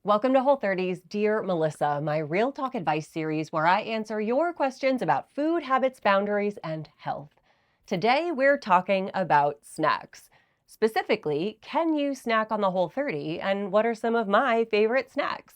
Welcome to Whole30's Dear Melissa, my real talk advice series where I answer your questions about food habits, boundaries, and health. Today, we're talking about snacks. Specifically, can you snack on the Whole30 and what are some of my favorite snacks?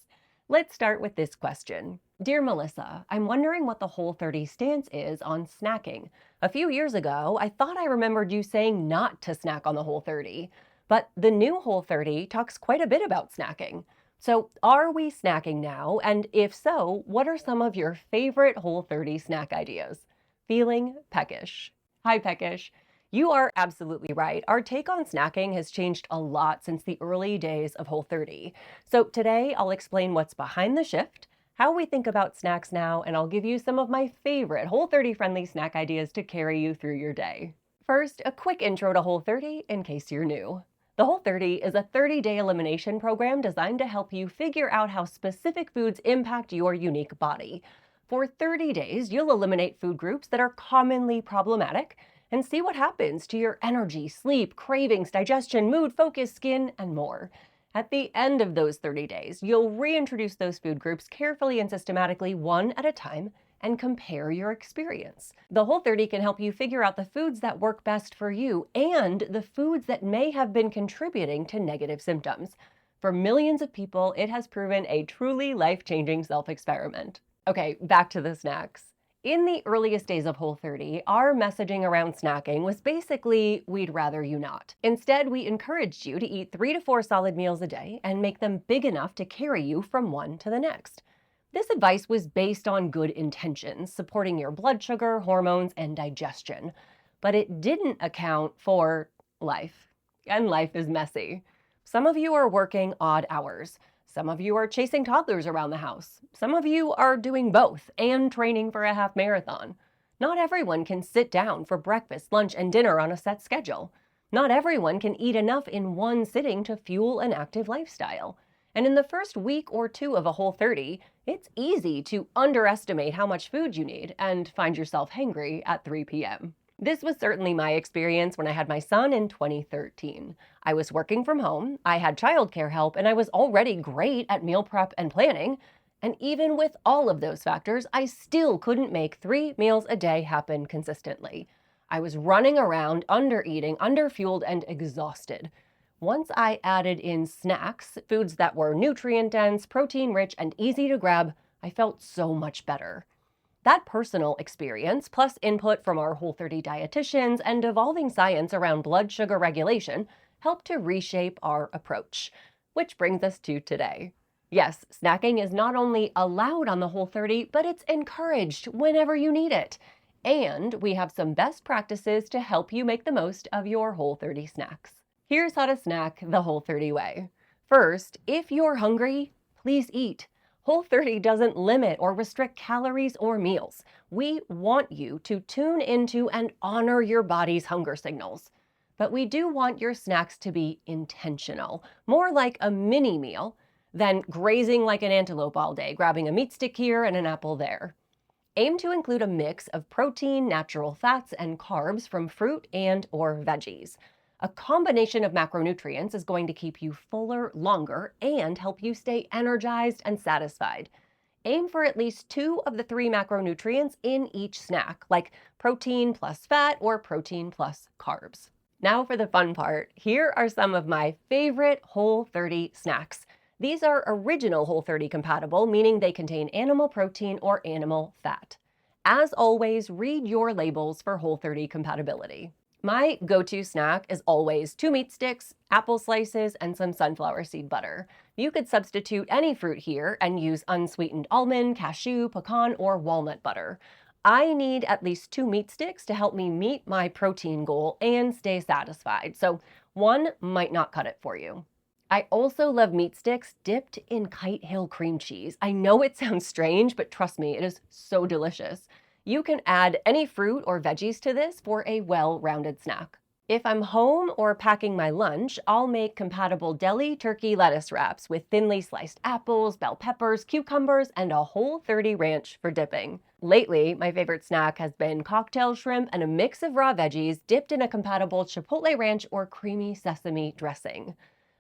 Let's start with this question. Dear Melissa, I'm wondering what the Whole30 stance is on snacking. A few years ago, I thought I remembered you saying not to snack on the Whole30, but the new Whole30 talks quite a bit about snacking. So, are we snacking now? And if so, what are some of your favorite Whole30 snack ideas? Feeling peckish. Hi, Peckish. You are absolutely right. Our take on snacking has changed a lot since the early days of Whole30. So, today I'll explain what's behind the shift, how we think about snacks now, and I'll give you some of my favorite Whole30 friendly snack ideas to carry you through your day. First, a quick intro to Whole30 in case you're new. The Whole30 is a 30-day elimination program designed to help you figure out how specific foods impact your unique body. For 30 days, you'll eliminate food groups that are commonly problematic and see what happens to your energy, sleep, cravings, digestion, mood, focus, skin, and more. At the end of those 30 days, you'll reintroduce those food groups carefully and systematically, one at a time, and compare your experience. The Whole30 can help you figure out the foods that work best for you and the foods that may have been contributing to negative symptoms. For millions of people, it has proven a truly life-changing self-experiment. Okay, back to the snacks. In the earliest days of Whole30, our messaging around snacking was basically, we'd rather you not. Instead, we encouraged you to eat 3 to 4 solid meals a day and make them big enough to carry you from one to the next. This advice was based on good intentions, supporting your blood sugar, hormones, and digestion. But it didn't account for life. And life is messy. Some of you are working odd hours. Some of you are chasing toddlers around the house. Some of you are doing both and training for a half marathon. Not everyone can sit down for breakfast, lunch, and dinner on a set schedule. Not everyone can eat enough in one sitting to fuel an active lifestyle. And in the first week or two of a Whole30, it's easy to underestimate how much food you need and find yourself hangry at 3 p.m. This was certainly my experience when I had my son in 2013. I was working from home, I had childcare help, and I was already great at meal prep and planning. And even with all of those factors, I still couldn't make 3 meals a day happen consistently. I was running around, under-eating, under-fueled, and exhausted. Once I added in snacks, foods that were nutrient-dense, protein-rich, and easy to grab, I felt so much better. That personal experience, plus input from our Whole30 dietitians and evolving science around blood sugar regulation, helped to reshape our approach. Which brings us to today. Yes, snacking is not only allowed on the Whole30, but it's encouraged whenever you need it. And we have some best practices to help you make the most of your Whole30 snacks. Here's how to snack the Whole30 way. First, if you're hungry, please eat. Whole30 doesn't limit or restrict calories or meals. We want you to tune into and honor your body's hunger signals. But we do want your snacks to be intentional, more like a mini meal than grazing like an antelope all day, grabbing a meat stick here and an apple there. Aim to include a mix of protein, natural fats, and carbs from fruit and/or veggies. A combination of macronutrients is going to keep you fuller longer and help you stay energized and satisfied. Aim for at least 2 of the 3 macronutrients in each snack, like protein plus fat or protein plus carbs. Now for the fun part. Here are some of my favorite Whole30 snacks. These are original Whole30 compatible, meaning they contain animal protein or animal fat. As always, read your labels for Whole30 compatibility. My go-to snack is always 2 meat sticks, apple slices, and some sunflower seed butter. You could substitute any fruit here and use unsweetened almond, cashew, pecan, or walnut butter. I need at least 2 meat sticks to help me meet my protein goal and stay satisfied, so 1 might not cut it for you. I also love meat sticks dipped in Kite Hill cream cheese. I know it sounds strange, but trust me, it is so delicious. You can add any fruit or veggies to this for a well-rounded snack. If I'm home or packing my lunch, I'll make compatible deli turkey lettuce wraps with thinly sliced apples, bell peppers, cucumbers, and a Whole30 ranch for dipping. Lately, my favorite snack has been cocktail shrimp and a mix of raw veggies dipped in a compatible chipotle ranch or creamy sesame dressing.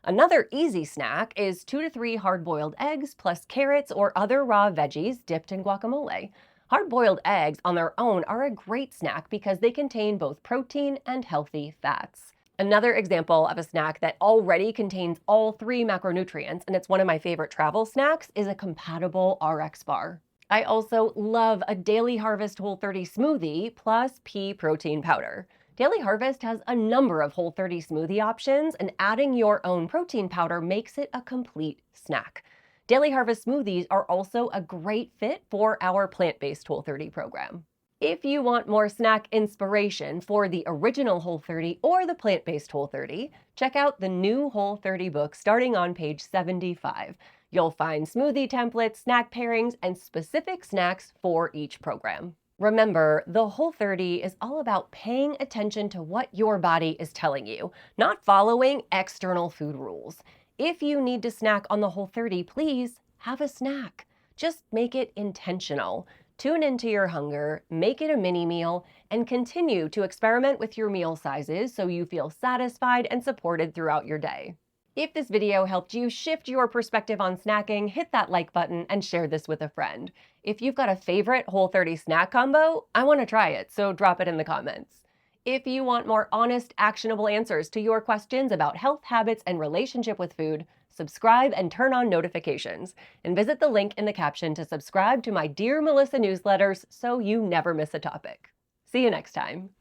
Another easy snack is 2 to 3 hard-boiled eggs plus carrots or other raw veggies dipped in guacamole. Hard-boiled eggs on their own are a great snack because they contain both protein and healthy fats. Another example of a snack that already contains all 3 macronutrients, and it's one of my favorite travel snacks, is a compatible RX bar. I also love a Daily Harvest Whole30 smoothie plus pea protein powder. Daily Harvest has a number of Whole30 smoothie options, and adding your own protein powder makes it a complete snack. Daily Harvest smoothies are also a great fit for our plant-based Whole30 program. If you want more snack inspiration for the original Whole30 or the plant-based Whole30, check out the new Whole30 book starting on page 75. You'll find smoothie templates, snack pairings, and specific snacks for each program. Remember, the Whole30 is all about paying attention to what your body is telling you, not following external food rules. If you need to snack on the Whole30, please have a snack. Just make it intentional. Tune into your hunger, make it a mini meal, and continue to experiment with your meal sizes so you feel satisfied and supported throughout your day. If this video helped you shift your perspective on snacking, hit that like button and share this with a friend. If you've got a favorite Whole30 snack combo, I want to try it, so drop it in the comments. If you want more honest, actionable answers to your questions about health habits and relationship with food, subscribe and turn on notifications. And visit the link in the caption to subscribe to my Dear Melissa newsletters so you never miss a topic. See you next time.